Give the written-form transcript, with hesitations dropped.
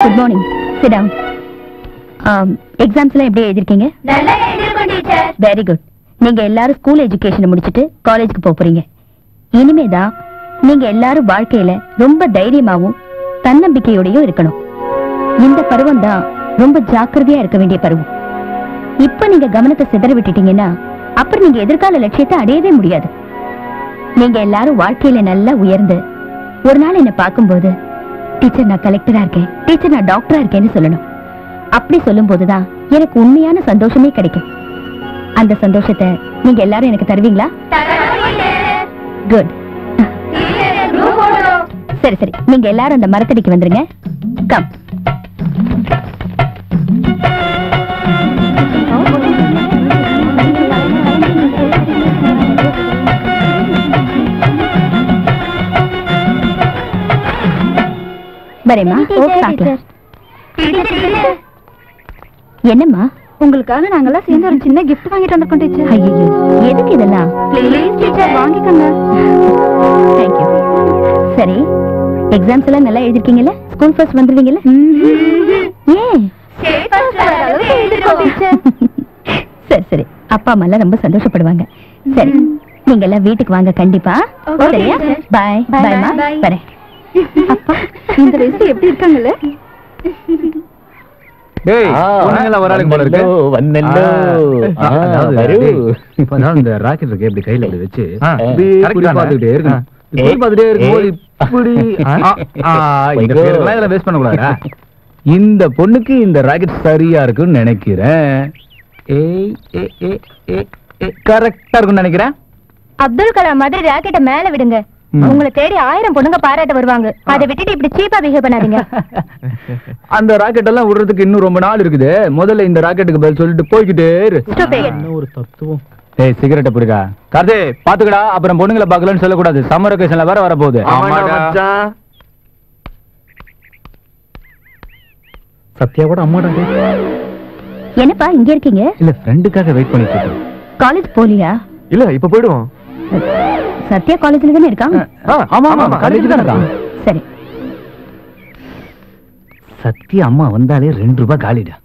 Good morning. Sit down. எக்ஸாம்ஸ்லாம் எப்படி எழுதிருக்கீங்க? நல்லா எழுதிருக்கோம் teacher. Very good. நீங்க எல்லாரும் ஸ்கூல் எஜுகேஷனை முடிச்சிட்டு காலேஜுக்கு போறீங்க. இனிமேதான் நீங்க எல்லாரும் வாழ்க்கையில ரொம்ப தைரியமாவும் தன்னம்பிக்கையோடயும் இருக்கணும். இந்த பருவம் தான் ரொம்ப ஜாக்கிரதையா இருக்க வேண்டிய பருவம். இப்ப நீங்க கவனத்தை சிதற விட்டுட்டீங்கன்னா அப்புறம் நீங்க எதிர்கால லட்சியத்தை அடையவே முடியாது. நீங்க எல்லாரும் வாழ்க்கையில நல்லா உயர்ந்து ஒரு நாள் என்ன பார்க்கும்போது டீச்சர் நான் கலெக்டரா இருக்கேன், டீச்சர் நான் டாக்டரா இருக்கேன்னு சொல்லணும். அப்படி சொல்லும் போதுதான் எனக்கு உண்மையான சந்தோஷமே கிடைக்கும். அந்த சந்தோஷத்தை நீங்க எல்லாரும் எனக்கு தருவீங்களா? குட். சரி சரி, நீங்க எல்லாரும் அந்த மரத்தடிக்கு வந்துருங்க. கம். வரேம்மா. என்னம்மா? உங்களுக்காக நாங்கெல்லாம் சேர்ந்து ஒரு சின்ன கிஃப்ட் வாங்கிட்டு வந்திருக்கோம் டீச்சர். ஐயோ, எதுக்கு இதெல்லாம்? ப்ளீஸ் டீச்சர் வாங்கிக்கோங்க. தேங்க்யூ. சரி, எக்ஸாம்ஸ் எல்லாம் நல்லா எழுதிருக்கீங்கல்ல? School first வந்துருவீங்கல்ல? ஏன்? சரி சரி, அப்பா அம்மா எல்லாம் ரொம்ப சந்தோஷப்படுவாங்க. சரி, நீங்க எல்லாம் வீட்டுக்கு வாங்க கண்டிப்பா. சரியா? பாய். பாய்மா. வரேன். அப்பா இந்த வயசுல எப்படி இருக்காங்கல்ல? டேய் பொண்ணுங்கள வராளுங்க போல இருக்கு. வந்தல்ல. இப்பதான் இந்த ராக்கெட் இருக்கு இப்படி கையில இப்படி வெச்சு கரெக்ட்டா பாத்துட்டே இருக்கு. இப்படி பாத்துட்டே இருக்கும்போது இப்படி இந்த பேரெல்லாம் இதெல்லாம் வேஸ்ட் பண்ண கூடாதா? இந்த பொண்ணுக்கு இந்த ராக்கெட் சரியா இருக்குன்னு நினைக்கிறேன். ஏய் ஏ ஏ ஏ கரெக்ட்டா இருக்குன்னு நினைக்கிறேன். அப்துல் கலாம் மாதிரி ராக்கெட்டை மேல விடுங்க. உங்களை தேடி 1000 பொண்ணுங்க பாராட்ட வருவாங்க. அதை விட்டுட்டு இப்படி சீப்பா பிஹேவ் பண்ணாதீங்க. அந்த ராக்கெட் எல்லாம் விடுறதுக்கு இன்னும் ரொம்ப நாள் இருக்குது. முதல்ல இந்த ராக்கெட்டுக்கு பதில் சொல்லிட்டு போய்கிட்டே இரு. ஒரு தத்துவம். ஏய் சிகரெட் புடிடா. கார்த்தி பாத்துக்கடா, அப்புறம் பொண்ணுங்களை பார்க்கலன்னு சொல்லக்கூடாது. சம்மர் வெகேஷன்ல வேற வர போகுது. சத்யா கூட அம்மாடா. என்னப்பா இங்க இருக்கீங்க? இல்ல ஃப்ரெண்டுக்காக வெயிட் பண்ணிட்டு இருக்கேன். காலேஜ் போலியா? இல்ல இப்ப போய்டுவோம். சத்யா காலேஜ்ல தானே இருக்கான்? ஆமா ஆமா காலேஜ்ல தான் இருக்கான். சரி. சத்யா அம்மா வந்தாலே 2 ரூபாய் காலிடா.